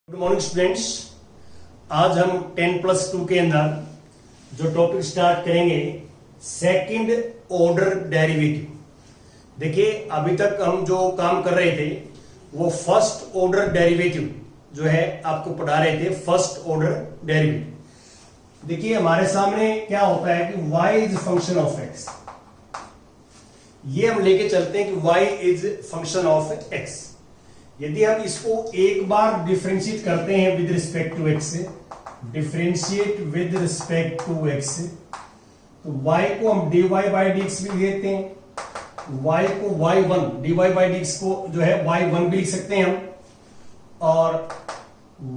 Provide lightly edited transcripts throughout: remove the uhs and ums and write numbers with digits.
Good morning students. आज हम 10+2 के अंदर जो टॉपिक स्टार्ट करेंगे सेकंड ऑर्डर डेरिवेटिव। देखिए अभी तक हम जो काम कर रहे थे वो फर्स्ट ऑर्डर डेरिवेटिव जो है आपको पढ़ा रहे थे, फर्स्ट ऑर्डर डेरिवेटिव। देखिए हमारे सामने क्या होता है कि y is function of x। ये हम लेके चलते हैं कि y is function of x। यदि हम इसको एक बार डिफरेंशिएट करते हैं with respect to x, differentiate with respect to x, तो y को हम dy बाई dx भी देते हैं, y को y1 dy बाई dx को जो है y1 भी लिख सकते हैं हम, और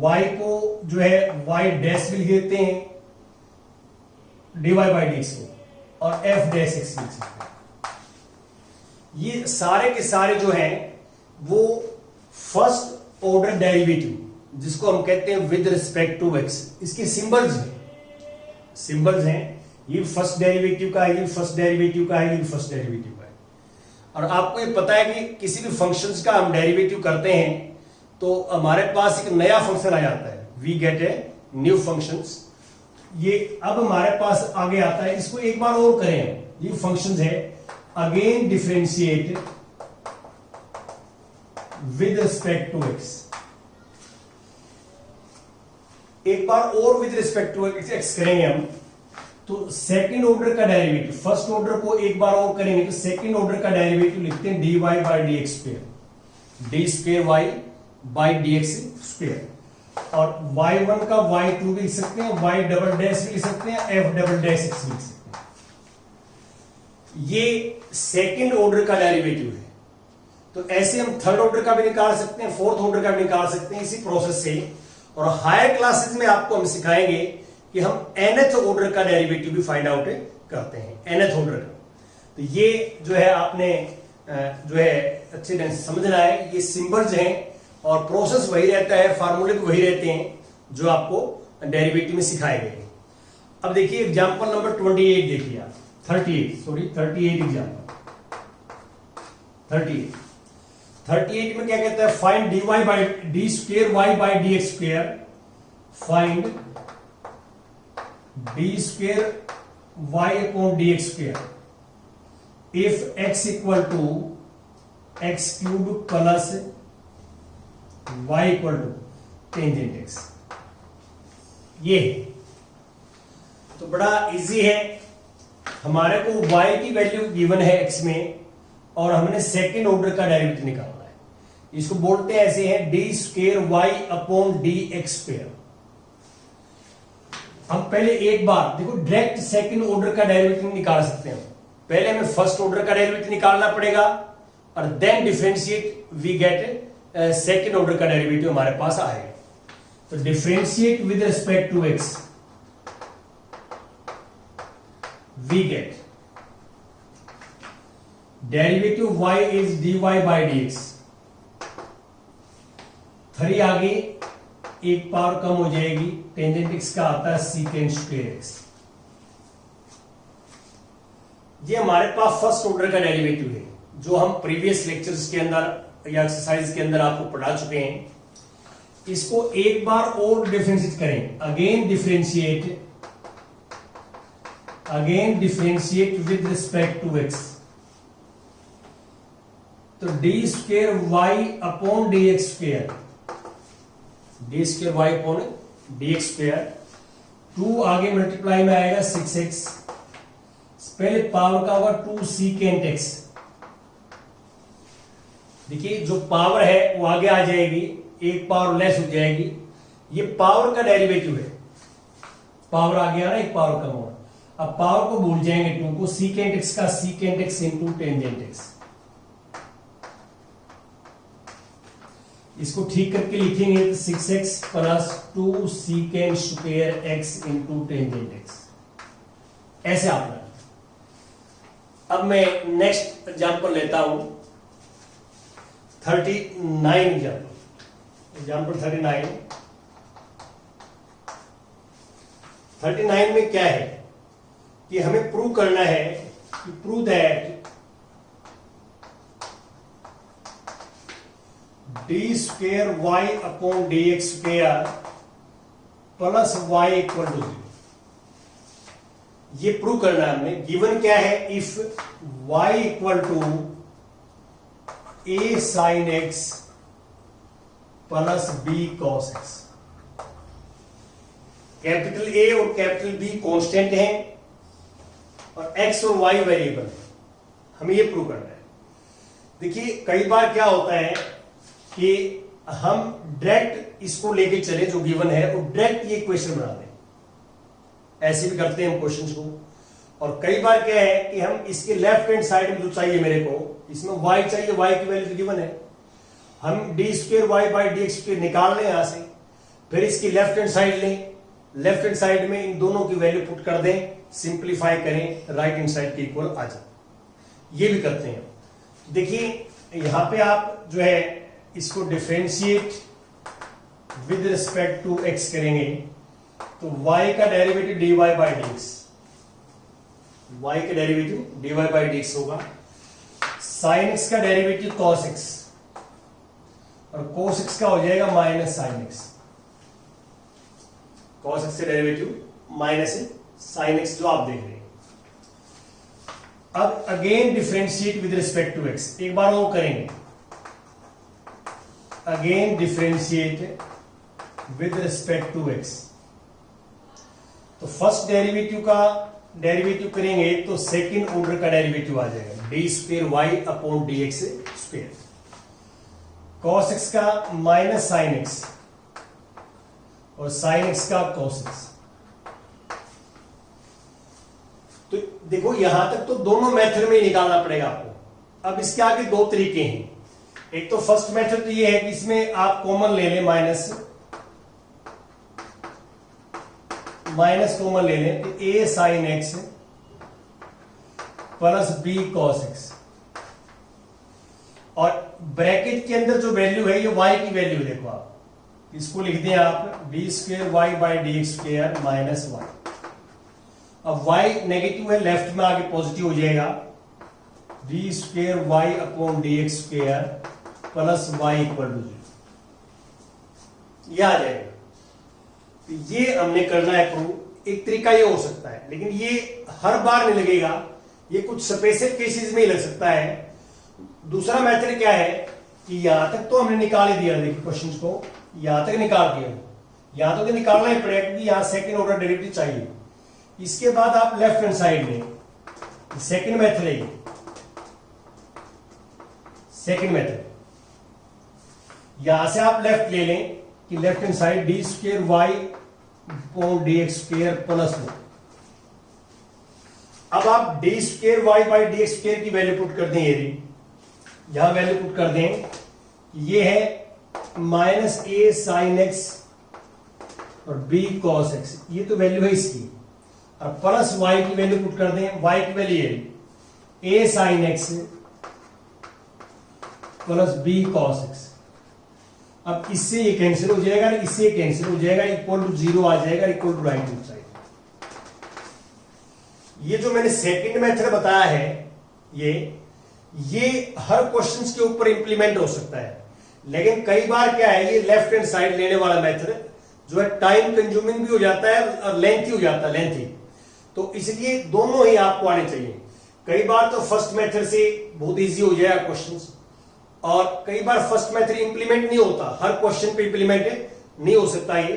y को जो है y डैश भी लिख देते हैं dy बाई dx को, और f डैश x लिख सकते हैं। ये सारे के सारे जो हैं वो फर्स्ट ऑर्डर डेरिवेटिव जिसको हम कहते हैं विद रिस्पेक्ट टू x। इसके सिंबल्स हैं, ये फर्स्ट डेरिवेटिव का है, ये फर्स्ट डेरिवेटिव का है, ये फर्स्ट डेरिवेटिव का है। और आपको ये पता है कि किसी भी फंक्शंस का हम डेरिवेटिव करते हैं तो हमारे पास एक नया फंक्शन आ जाता है, we get a new functions. ये अब हमारे पास आगे आता है, इसको एक बार और करें, ये फंक्शंस है again differentiate with respect to x। एक बार और विद रिस्पेक्ट टू x करेंगे हम तो सेकंड ऑर्डर का डेरिवेटिव, फर्स्ट ऑर्डर को एक बार और करेंगे तो सेकंड ऑर्डर का डेरिवेटिव लिखते हैं dy by dx square, d square y by dx square, और y1 का y2 भी लिख सकते हैं, y डबल डैश भी लिख सकते हैं, f डबल डैश x भी लिख सकते हैं। ये सेकंड ऑर्डर का डेरिवेटिव है। तो ऐसे हम थर्ड ऑर्डर का भी निकाल सकते हैं, फोर्थ ऑर्डर का भी निकाल सकते हैं इसी प्रोसेस से। और हायर क्लासेस में आपको हम सिखाएंगे कि हम nth ऑर्डर का डेरिवेटिव भी फाइंड आउट करते हैं, nth ऑर्डर का। तो ये जो है आपने जो है अच्छे ढंग से समझना है। ये सिंबल्स हैं और प्रोसेस वही रहता है, फार्मूले भी वही रहते हैं जो आपको डेरिवेटिव में सिखाए गए। अब देखिए एग्जाम्पल नंबर 28 देखिए आप, 38 एग्जाम्पल 38 में क्या कहता है, find dy by d square Y by D x square, find d square y upon d x square if x equal to x cube plus y equal to tangent x। ये तो बड़ा easy है, हमारे को y की value given है x में और हमने सेकेंड ऑर्डर का डेरिवेटिव निकालना है। इसको बोलते हैं ऐसे हैं d square y upon d x square. हम पहले एक बार देखो डायरेक्ट सेकेंड ऑर्डर का डेरिवेटिव निकाल सकते हैं। पहले हमें फर्स्ट ऑर्डर का डेरिवेटिव निकालना पड़ेगा और then differentiate, we get second order का डेरिवेटिव हमारे पास आएगा। तो differentiate with respect to x, we get derivative y is dy by dx। 3 आगे एक पावर कम हो जाएगी, टेंजेंट x का आता है सीकेंट स्क्वायर x। ये हमारे पास फर्स्ट ऑर्डर का डेरिवेटिव है जो हम प्रीवियस लेक्चर्स के अंदर या एक्सरसाइज के अंदर आपको पढ़ा चुके हैं। इसको एक बार और डिफरेंशिएट करें, again differentiate with respect to x। तो d square y upon d x square, d square y upon d x square, 2 आगे मल्टीप्लाई में आएगा 6x, पहले पावर का होगा 2 सीकेंट x। देखिए जो पावर है वो आगे आ जाएगी, एक पावर लेस हो जाएगी। ये पावर का डेरिवेटिव है, पावर आ गया ना, एक पावर कम होगा। अब पावर को भूल जाएंगे 2 को, सीकेंट x का secant x into tangent x। इसको ठीक करके लिखेंगे तो 6x plus 2 secant square x into tangent x, ऐसे आप लें। अब मैं नेक्स्ट एग्जाम्पल लेता हूं 39 एग्जाम्पल 39 में क्या है कि हमें प्रूव करना है कि prove that d square y upon d x square plus y equal to 0। ये प्रूव करना है हमने। गिवन क्या है, if y equal to a sin x plus b cos x। Capital A और कैपिटल B कांस्टेंट हैं और x और y वेरिएबल। हमें ये प्रूव करना है। देखिए कई बार क्या होता है कि हम डायरेक्ट इसको लेके चले जो गिवन है और डायरेक्ट ये क्वेश्चन बना दें, ऐसे भी करते हैं हम क्वेश्चंस को। और कई बार क्या है कि हम इसके लेफ्ट हैंड साइड में जो चाहिए मेरे को, इसमें y चाहिए, y की वैल्यू गिवन है, हम d square Y by D x square निकाल लें यहां से, फिर इसकी लेफ्ट हैंड साइड लें, लेफ्ट हैंड साइड में इन दोनों की वैल्यू पुट कर दें, सिंप्लीफाई करें, राइट हैंड साइड के इक्वल आ जाए। ये भी करते हैं। देखिए यहां पे आप जो है इसको differentiate with respect to x करेंगे तो y का derivative dy by dx, y का डेरिवेटिव dy बाई dx होगा, sin x का डेरिवेटिव cos x और cos x का हो जाएगा minus sin x। cos x का डेरिवेटिव माइनस sin x जो आप देख रहे हैं। अब again differentiate with respect to x, एक बार वो करेंगे, again differentiate with respect to x। तो फर्स्ट डेरिवेटिव का डेरिवेटिव करेंगे तो सेकंड ऑर्डर का डेरिवेटिव आ जाएगा, d square y upon d x square, cos x का माइनस साइन एक्स और साइन एक्स का कॉस एक्स। तो देखो यहां तक तो दोनों मेथड में ही निकालना पड़ेगा आपको। अब इसके आगे दो तरीके हैं। एक तो फर्स्ट मेथड तो ये है कि इसमें आप कॉमन ले लें, माइनस कॉमन ले लें तो a sign x plus b cos x, और ब्रैकेट के अंदर जो वैल्यू है ये y की वैल्यू देखो, आप इसको लिख दें आप D square Y by D x square minus y. अब y नेगेटिव है, लेफ्ट में आगे पॉजिटिव हो जाएगा, d square y upon d x square plus y equal to 0, ये आ जाएगा। तो ये हमने करना है प्रूव। एक तरीका ये हो सकता है, लेकिन ये हर बार नहीं लगेगा, ये कुछ स्पेशल केसेस में ही लग सकता है। दूसरा मेथड क्या है कि यहां तक तो हमने निकाल ही दिया, देखिए क्वेश्चन को यहां तक निकाल दिया, यहां तो निकालना ही पड़ेगा क्योंकि यहां सेकंड ऑर्डर डेरिवेटिव चाहिए। इसके बाद आप लेफ्ट हैंड साइड में, सेकंड मेथड है ये, सेकंड मेथड, यहां से आप लेफ्ट ले लें कि left hand side d square y upon d x square plus 1। अब आप D square Y by D x स्क्वेयर की वैल्यू पुट कर दें, यदि यहां वैल्यू पुट कर दें, ये है माइनस ए साइन एक्स और बी कॉस एक्स, ये तो वैल्यू है इसकी, और प्लस वाई की वैल्यू पुट कर दें, वाई की वैल्यू है a sine x plus b cos x. अब इससे ये कैंसिल हो जाएगा, इससे ये कैंसिल हो जाएगा, इक्वल टू 0 आ जाएगा, equal to right hand side. ये जो मैंने सेकंड मेथड बताया है, ये हर क्वेश्चंस के ऊपर इंप्लीमेंट हो सकता है, लेकिन कई बार क्या है, ये लेफ्ट हैंड साइड लेने वाला मेथड जो है टाइम कंज्यूमिंग भी हो जाता है और लेंथी हो जाता है, लेंथी। तो इसलिए दोनों ही आपको आने चाहिए। कई बार तो फर्स्ट मेथड से बहुत इजी हो जाएगा क्वेश्चंस, और कई बार फर्स्ट मेथड इंप्लीमेंट नहीं होता, हर क्वेश्चन पे इंप्लीमेंट नहीं हो सकता ये,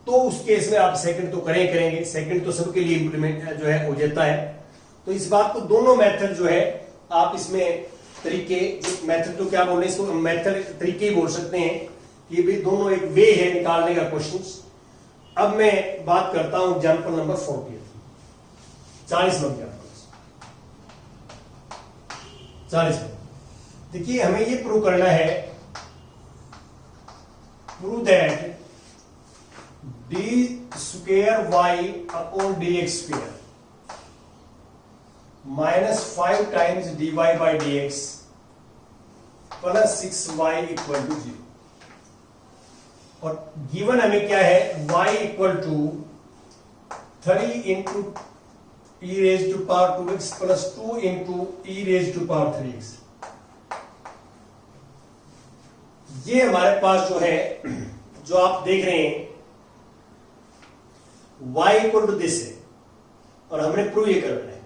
तो उस केस में आप सेकंड तो करेंगे, सेकंड तो सबके लिए इंप्लीमेंट जो है हो जाता है। तो इस बात को दोनों मेथड जो है आप इसमें तरीके, मेथड तो क्या बोलने इसको, मेथड तरीके ही बोल सकते हैं, ये भी दोनों एक वे है निकालने का क्वेश्चंस। अब मैं बात करता हूं एग्जाम्पल नंबर 40 नंबर 40। देखिए हमें ये प्रूव करना है, prove that d square y upon d x square minus 5 times d y by D x plus 6y equal to 0। और गिवन हमें क्या है, y equal to 3 into e raise to power 2x plus 2 into e raise to power 3x। ये हमारे पास जो है, जो आप देख रहे हैं y इक्वल टू दिस है और हमने प्रूव ये करना है।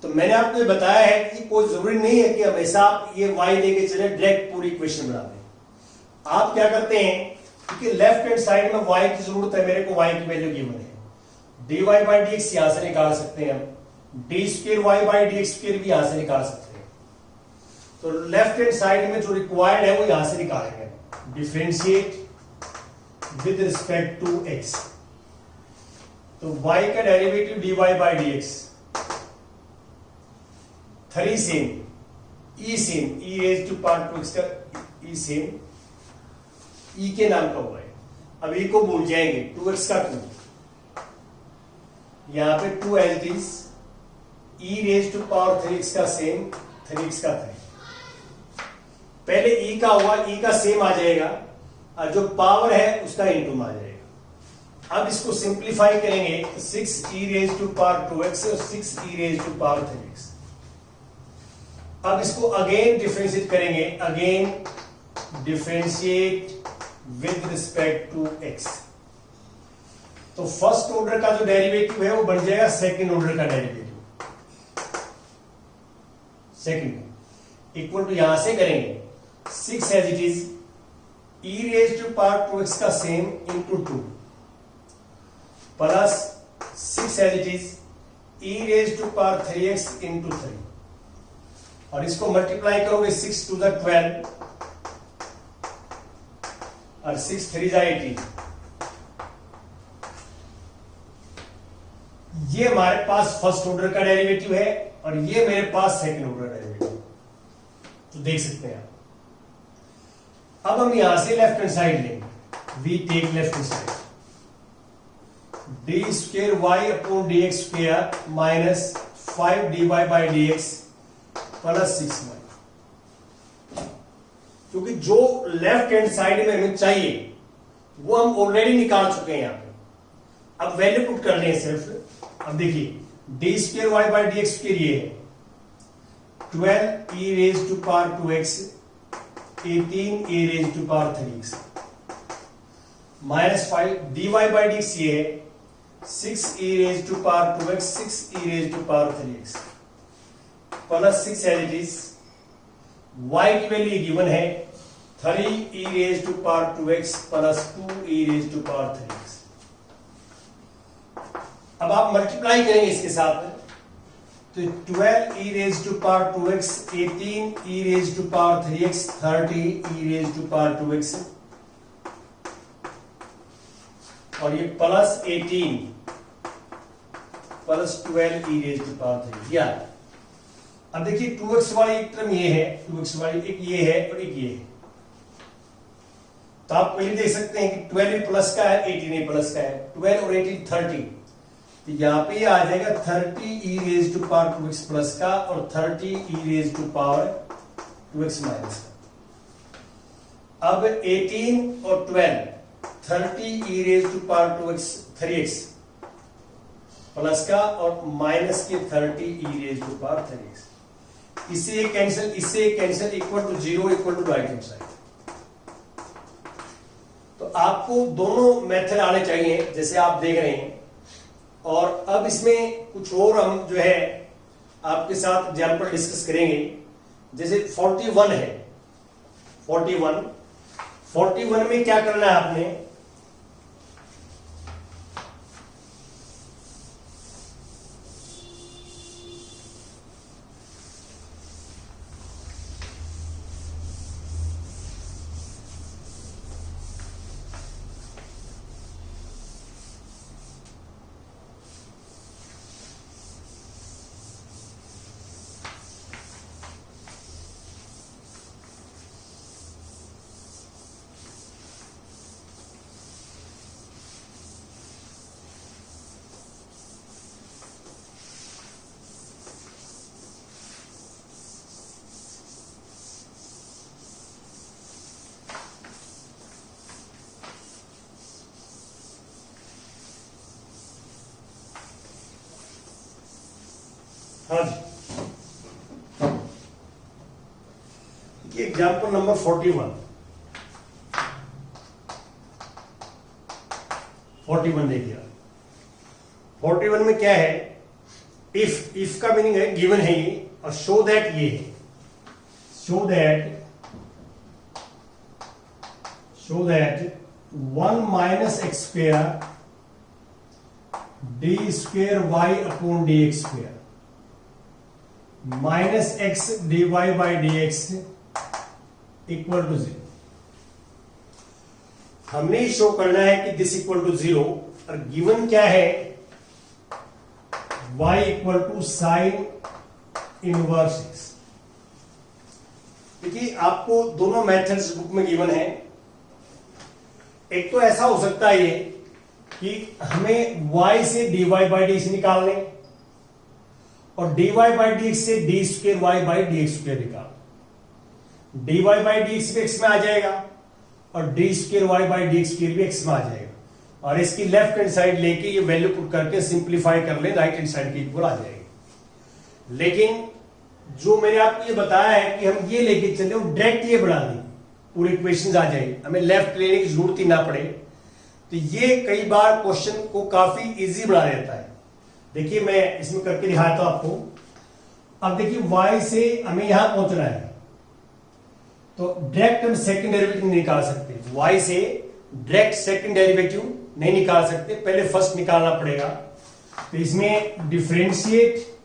तो मैंने आपको ये बताया है कि कोई जरूरी नहीं है कि हमेशा आप ये y देके चले डायरेक्ट पूरी इक्वेशन बना दें। आप क्या करते हैं, क्योंकि लेफ्ट हैंड साइड में y की जरूरत है, मेरे को y की वैल्यू गिवन है, dy बाई डी एक्स यहां से निकाल सकते हैं हम, d square y by D x square भी यहां से निकाल सकते हैं। तो लेफ्ट हैंड साइड में जो रिक्वायर्ड है वो यहां से निकालेंगे, differentiate with respect to x। तो y का derivative dy by D x, 3 same e same e raise to power 2x का e सेम e के नाम का हुआ है। अब e को भूल जाएंगे, 2x का 2, यहां पे 2 as it is, e raise to power 3x का सेम, 3x का 3। पहले e का हुआ, e का सेम आ जाएगा और जो पावर है उसका इंटू आ जाएगा। अब इसको सिंप्लीफाई करेंगे तो 6e raise to power 2x और 6e raise to power 3x। अब इसको अगेन डिफरेंशिएट करेंगे, again differentiate with respect to x। तो फर्स्ट ऑर्डर का जो डेरिवेटिव है वो बन जाएगा सेकंड ऑर्डर का डेरिवेटिव, सेकंड इक्वल टू यहां से करेंगे 6 as it is, e raise to power 2x का same into 2 plus 6 as it is, e raise to power 3x into 3, और इसको मल्टीप्लाई करोगे 6 टू द 12 और 6 3 जा 18। ये हमारे पास फर्स्ट ऑर्डर का डेरिवेटिव है और ये मेरे पास सेकंड ऑर्डर डेरिवेटिव, तो देख सकते हैं आप। अब हम यहां से लेफ्ट हैंड साइड लेंगे, we take left hand side, d square y upon d x square minus 5 dy by D x plus 6y। क्योंकि जो लेफ्ट हैंड साइड में हमें चाहिए वो हम ऑलरेडी निकाल चुके हैं यहां पे। अब वैल्यू पुट कर लें सिर्फ। अब देखिए, d square y by D x square ये है 12 e raise to power 2x, 18 e raise to power 3x minus 5 dy by D x ये है 6 e raise to power 2x, 6 e raise to power 3x plus 6 as it is, y की value given है 3 e raise to power 2x plus 2 e raise to power 3x। अब आप multiply करेंगे इसके साथ में, तो 12 e raise to power 2x, 18 e raise to power 3x, 30 e raise to power 2x और ये plus 18 plus 12 e raise to power 3 दिया। अब देखिए 2x वाली एक टर्म ये है, 2x वाली एक ये है और एक ये है। तो आप पहले देख सकते हैं कि 12 प्लस का है, 18 प्लस का है, 12 और 18 30। तो यहां पे आ जाएगा 30 e raise to power 2x plus का और 30 e raise to power 2x minus का। अब 18 और 12, 30 e raise to power 2x 3x plus का और माइनस के 30 e raise to power 3x। इससे कैंसिल, इससे cancel, equal to 0, equal to right hand side. तो आपको दोनों मेथड आने चाहिए जैसे आप देख रहे हैं। और अब इसमें कुछ और हम जो है आपके साथ एग्जाम्पल डिस्कस करेंगे। जैसे 41 है, 41 में क्या करना है आपने, हाँ जी, ये एग्जाम्पल नंबर 41 देखिए। 41 में क्या है, इफ का मीनिंग है गिवन है ये, और शो दैट ये है, show that 1 minus x square d square y upon d x square minus x d y by D x equal to 0। हमने ही शो करना है कि दिस इक्वल टू 0, और गिवन क्या है, y equal to sine inverse x। देखिए आपको दोनों मेथड्स बुक में गिवन है। एक तो ऐसा हो सकता है ये कि हमें y से dy बाई डी एक्स निकालने, और dy बाई डी एक्स से d square Y by D x square निकाल। dy बाई डी एक्स भी x में आ जाएगा, और d square Y by D x square भी x में आ जाएगा, और इसकी लेफ्ट हैंड साइड लेके ये वैल्यू पुट करके सिंप्लीफाई कर ले, राइट हैंड साइड के इक्वल आ जाएगी। लेकिन जो मैंने आपको ये बताया है कि हम ये लेके चले, डायरेक्ट ये बढ़ा दें, पूरी इक्वेशन आ जाएगी, हमें लेफ्ट लेने की जरूरत ही ना पड़े। तो ये कई बार क्वेश्चन को काफी इजी बना देता है। देखिए मैं इसमें करके दिखाता हूं आपको। अब देखिए y से हमें यहां पहुंचना है, तो डायरेक्ट हम सेकंड डेरिवेटिव नहीं निकाल सकते। y से डायरेक्ट सेकंड डेरिवेटिव नहीं निकाल सकते, पहले फर्स्ट निकालना पड़ेगा। तो इसमें differentiate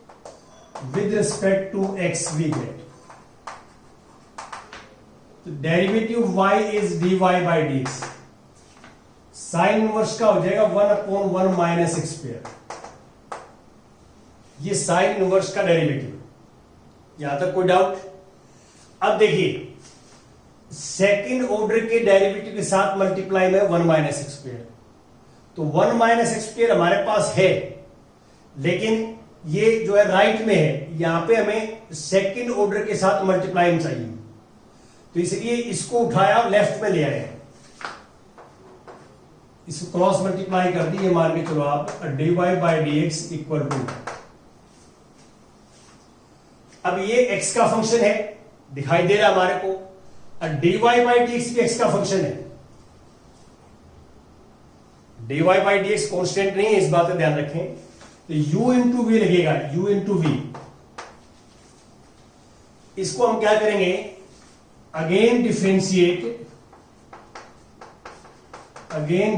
with respect to x we get, तो derivative y is dy by D x, sine inverse का हो जाएगा 1 अपॉन 1 माइनस एक्स स्क्वायर। ये साइन इनवर्स का डेरिवेटिव, यहां तक कोई डाउट? अब देखिए सेकंड ऑर्डर के डेरिवेटिव के साथ मल्टीप्लाई में 1 माइनस एक्स स्क्वायर, तो 1 माइनस एक्स स्क्वायर हमारे पास है, लेकिन ये जो है राइट में है, यहां पे हमें सेकंड ऑर्डर के साथ मल्टीप्लाई में चाहिए, तो इसलिए इसको उठाया और लेफ्ट में ले आए, इसको क्रॉस मल्टीप्लाई कर दी, ये मान के चलो आप d y by D x equal to. अब ये x का फंक्शन है, दिखाई दे रहा है हमारे को, और dy बाई डी एक्स भी x का फंक्शन है। dy बाई डी एक्स कॉन्स्टेंट नहीं है, इस बात का ध्यान रखें। तो u इंटू वी लगेगा, u इंटू वी। इसको हम क्या करेंगे, again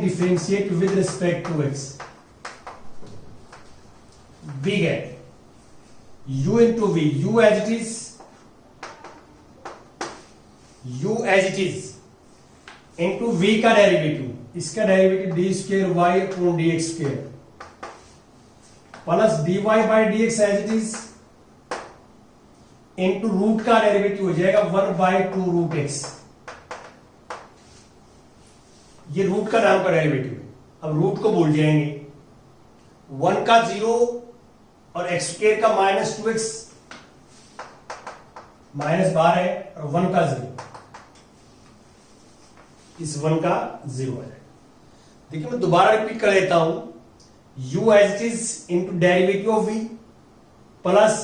differentiate with respect to x, we get u into v, u as it is into v का डेरिवेटिव, इसका derivative d square y upon d x square plus d y by D x as it is into root का derivative हो जाएगा 1 by 2 root x. ये root का नाम का derivative है। अब रूट को भूल जाएंगे, 1 का 0 और एक्स स्क्वेयर का माइनस 2x, माइनस 12 है, और 1 का 0, इस 1 का 0 आ जाएगा। देखिए मैं दोबारा रिपीट कर देता हूं, u as it is into derivative of v plus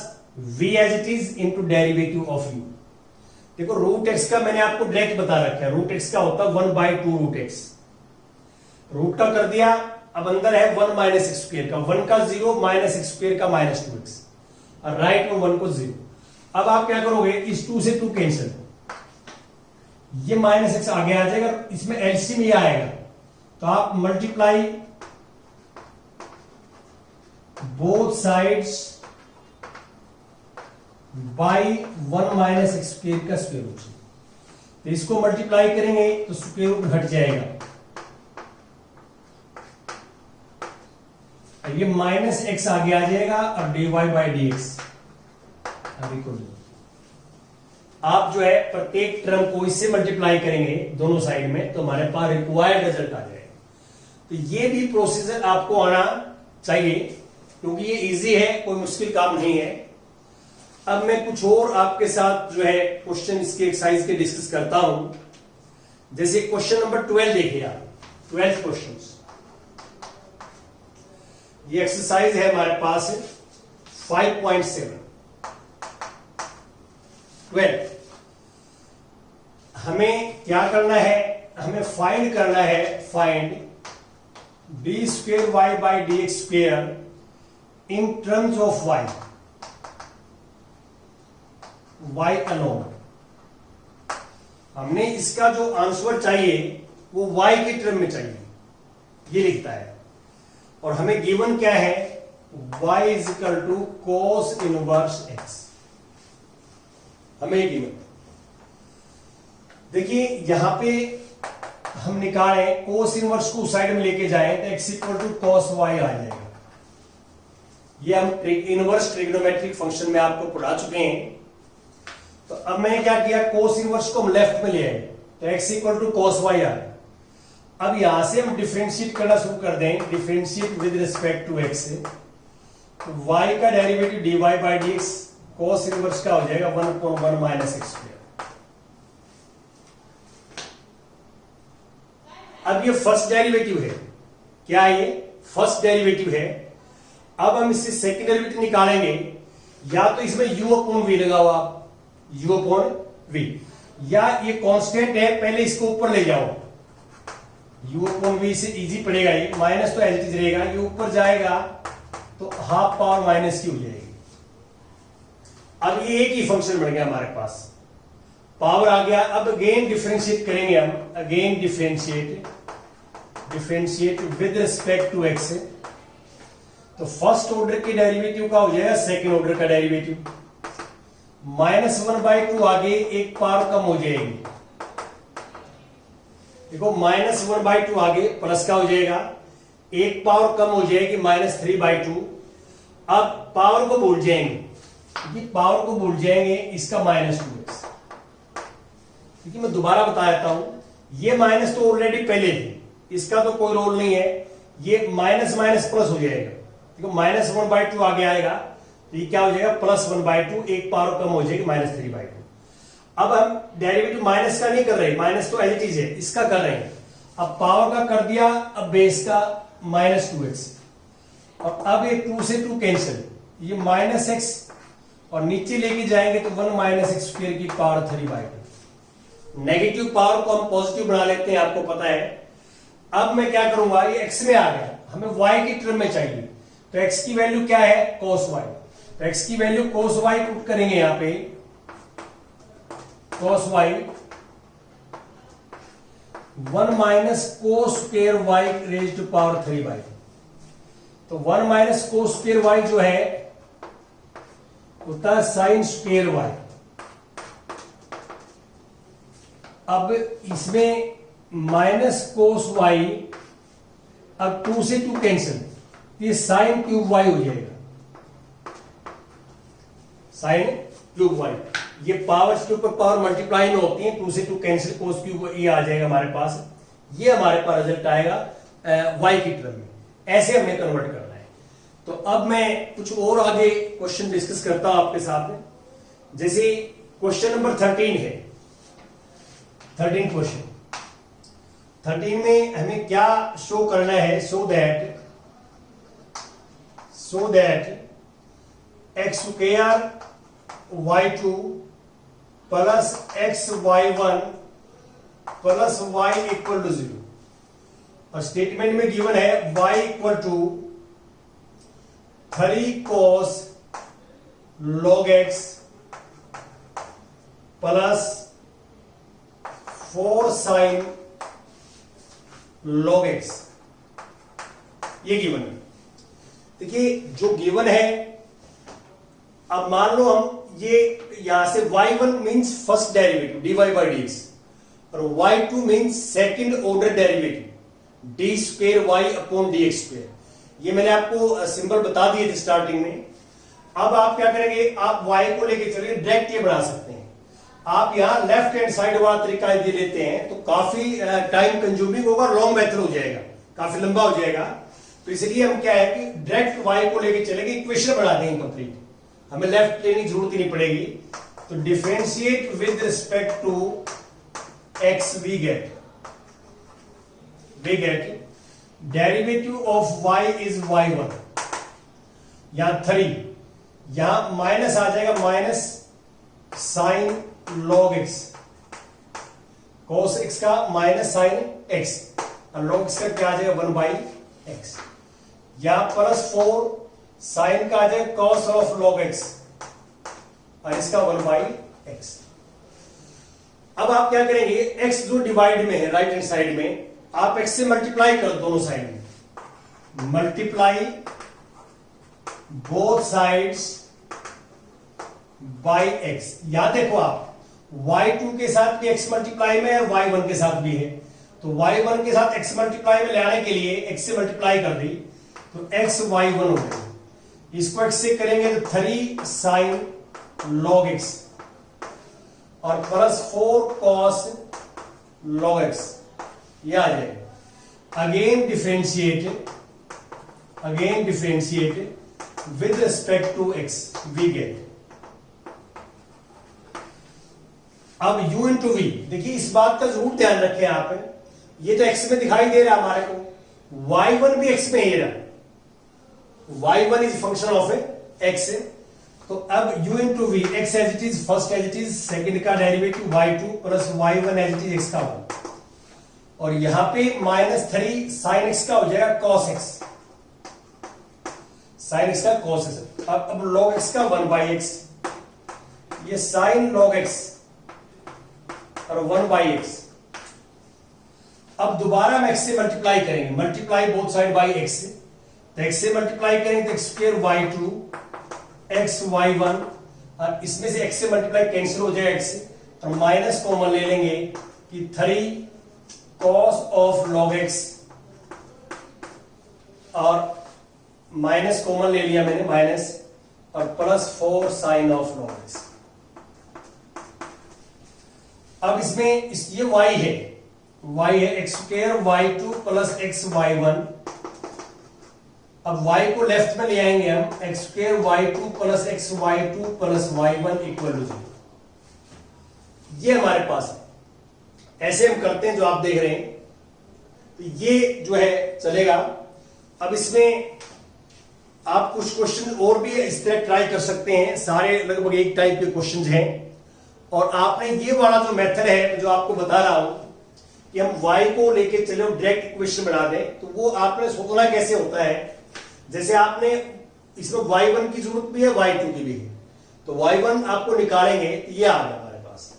v as it is into derivative of u। देखो रूट एक्स का मैंने आपको डायरेक्ट बता रखा है, रूट एक्स का होता है 1 बाई 2 रूट एक्स, रूट का कर दिया। अब अंदर है 1 माइनस एक्स स्क्वेयर का, 1 का 0 माइनस एक्स स्क्वेयर का माइनस 2x, और राइट में 1 को 0। अब आप क्या करोगे, इस 2 से 2 कैंसिल, ये माइनस एक्स आगे आ जाएगा, इसमें एलसीएम ये आएगा, तो आप multiply both sides by 1 minus x square का स्क्वायर रूट। तो इसको मल्टीप्लाई करेंगे तो स्क्वायर रूट घट जाएगा, ये माइनस एक्स आगे आ जाएगा, और d y by D x. आप जो है प्रत्येक टर्म को इससे मल्टीप्लाई करेंगे दोनों साइड में, तो हमारे पास रिक्वायर्ड रिजल्ट आ जाएगा। तो ये भी प्रोसीजर आपको आना चाहिए, क्योंकि ये इजी है, कोई मुश्किल काम नहीं है। अब मैं कुछ और आपके साथ जो है क्वेश्चन इसके एक्सरसाइज के डिस्कस करता हूं। जैसे क्वेश्चन नंबर 12 देखिए आप, 12th क्वेश्चन। ये एक्सरसाइज है हमारे पास 5.7 12। हमें क्या करना है, हमें फाइंड करना है, find d square Y by D x square in terms of y, y alone. हमने इसका जो आंसर चाहिए वो y के टर्म में चाहिए, ये लिखता है। और हमें गिवन क्या है, y is equal to cos inverse x, हमें गिवन। देखिए यहां पे हम निकाले कोस इनवर्स को साइड में लेके जाए तो x equal to cos y आ जाएगा। ये हम इनवर्स ट्रिग्नोमेट्रिक फंक्शन में आपको पढ़ा चुके हैं। तो अब मैंने क्या किया, कोस इनवर्स को हम लेफ्ट में ले आए तो x equal to cos y आ। अब यहां से हम डिफरेंशिएट करना शुरू कर दें, differentiate with respect to x से, तो y का derivative dy by dx cos inverse का हो जाएगा 1/1 माइनस x स्क्वायर। अब ये फर्स्ट डेरिवेटिव है, क्या ये फर्स्ट डेरिवेटिव है। अब हम इससे सेकंड डेरिवेटिव निकालेंगे, या तो इसमें u अपॉन v लगाओ आप, u अपॉन v, या ये कांस्टेंट है पहले इसको ऊपर ले जाओ, u अपॉन v से इजी पड़ेगा, ये माइनस तो एज इट इज रहेगा, ये ऊपर जाएगा तो हाफ पावर माइनस की हो जाएगी। अब ये एक ही फंक्शन बन गया हमारे पास, पावर आ गया। अब अगेन डिफरेंशिएट करेंगे हम, again differentiate with respect to x। तो फर्स्ट ऑर्डर के डेरिवेटिव का हो जाएगा सेकंड ऑर्डर का डेरिवेटिव, -1/2 आगे एक पावर कम हो जाएगी, देखो -1/2 आगे प्लस का हो जाएगा, एक पावर कम हो जाएगी -3/2। अब पावर को भूल जाएंगे, पावर को भूल जाएंगे, इसका -2x। क्योंकि मैं दोबारा बता देता हूं, ये माइनस तो ऑलरेडी पहले थी, इसका तो कोई रोल नहीं है, ये माइनस माइनस प्लस हो जाएगा, देखो -1/2 आगे आएगा तो ये क्या हो जाएगा +1/2, एक पावर कम हो जाएगी -3/2। अब हम डेरिवेटिव माइनस का नहीं कर रहे, माइनस तो एज इट इज है, इसका कर रहे हैं। अब पावर का कर दिया, अब बेस का -2x, और अब ये 2 से 2 कैंसिल, ये -x और नीचे लेके जाएंगे तो 1 माइनस x स्क्वायर की पावर 3/2। नेगेटिव पावर को हम पॉजिटिव बना लेते हैं, आपको पता है। अब मैं क्या करूंगा, ये x में आ गया, हमें y की टर्म में चाहिए, तो x की वैल्यू क्या है cos y, तो x की वैल्यू cos y पुट करेंगे यहां पे, cos y 1 minus cos square y raised to power 3/2। तो 1 माइनस cos स्क्वायर y जो है होता है साइन स्क्वायर y। अब इसमें माइनस cos y, अब 2 से 2 कैंसिल, ये साइन क्यूब y हो जाएगा, साइन क्यूब y। ये पावर्स के ऊपर पावर मल्टीप्लाई में होती है, 2 से 2 कैंसिल, cos क्यूब ये आ जाएगा हमारे पास, ये हमारे पास रिजल्ट आएगा y की टर्म में। ऐसे हमने कन्वर्ट करना है। तो अब मैं कुछ और आगे क्वेश्चन डिस्कस करता हूं आपके साथ में। जैसे क्वेश्चन नंबर 13 है, 13 क्वेश्चन, 13 में हमें क्या शो करना है, so that x square y2 plus xy1 plus y equal to 0। और स्टेटमेंट में गिवन है y equal to 3 cos log x plus 4 sin log x, ये गिवन है। देखिए जो गिवन है, अब मान लो हम ये यहां से y1 means first derivative dy by dx, और y2 means second order derivative d square y upon dx square. ये मैंने आपको सिंबल बता दिए थे स्टार्टिंग में। अब आप क्या करेंगे, आप y को लेके चलिए, डायरेक्ट ये बना सकते हैं। आप यहां लेफ्ट हैंड साइड वाला तरीका यदि लेते हैं तो काफी टाइम कंज्यूमिंग होगा, लॉन्ग मेथड हो जाएगा, काफी लंबा हो जाएगा। तो इसलिए हम क्या है कि डायरेक्ट y को लेके चलेंगे, इक्वेशन बना देंगे कंप्लीट, हमें लेफ्ट लेने की जरूरत ही नहीं पड़ेगी। तो differentiate with respect to x we get derivative of y is y1, यहां 3, यहां माइनस आ जाएगा, minus sine log x cos x का माइनस साइन x और log x का क्या आ जाएगा 1/x, या +4 साइन का आ जाएगा cos ऑफ log x और इसका 1/x। अब आप क्या करेंगे, x जो डिवाइड में है राइट हैंड साइड में, आप x से मल्टीप्लाई कर दोनों साइड में, multiply both sides by x। यहां देखो आप y2 के साथ भी x मल्टीप्लाई में है और y1 के साथ भी है, तो y1 के साथ x मल्टीप्लाई में ले आने के लिए x से मल्टीप्लाई कर दी तो x y1 हो गई। इसको x से करेंगे तो 3 साइन log x और +4 cos log x, ये आ जाएगा। Again differentiate with respect to x, we get. अब u इंटू वी, देखिए इस बात का जरूर ध्यान रखें आप, ये तो x में दिखाई दे रहा है हमारे को, y1 भी x में ही रहा, y1 is function of x। तो अब u into v, x as it is, first as it is, second का derivative y2 plus y1 as it is x का 1, और यहां पे -3 साइन x का हो जाएगा cos x, साइन x का cos x। अब log x का 1/x, ये साइन log x और 1/x। अब दोबारा हम x से मल्टीप्लाई करेंगे, multiply both side by x से, तो x से मल्टीप्लाई करेंगे तो x² y2 x y1, और इसमें से x से मल्टीप्लाई कैंसिल हो जाएगा x से, और माइनस कॉमन ले लेंगे कि 3 cos ऑफ log x, और माइनस कॉमन ले लिया मैंने माइनस, और +4 साइन ऑफ log x। अब इसमें ये y है, x² y2 plus x y1। अब y को लेफ्ट में ले आएंगे हम, x² y2 plus x y2 plus y1 equal to 0। ये हमारे पास है, ऐसे हम करते हैं जो आप देख रहे हैं, तो ये जो है चलेगा। अब इसमें आप कुछ क्वेश्चन और भी इस तरह ट्राई कर सकते हैं, सारे लगभग एक टाइप के क्वेश्चंस हैं, और आपने ये वाला जो मेथड है जो आपको बता रहा हूं कि हम y को लेके चले डायरेक्ट इक्वेशन बना दें, तो वो आपने सोचना कैसे होता है, जैसे आपने इसमें y1 की जरूरत भी है y2 की भी है, तो y1 आपको निकालेंगे तो ये आ गया हमारे पास।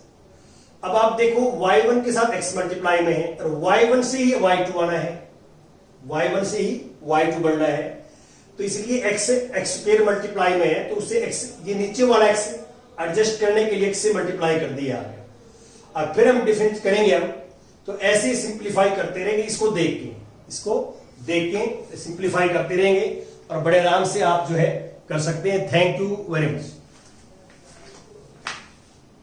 अब आप देखो y1 के साथ x मल्टीप्लाई में है और y1 से ही y2 आना है, y1 से ही y2 बढ़ना है, तो इसलिए x² मल्टीप्लाई में है तो उससे x, ये नीचे वाला x एडजस्ट करने के लिए x से मल्टीप्लाई कर दिया आ गया। अब फिर हम डिफरेंस करेंगे हम, तो ऐसे सिंप्लीफाई करते रहेंगे, इसको देख के सिंप्लीफाई करते रहेंगे और बड़े आराम से आप जो है कर सकते हैं। Thank you very much.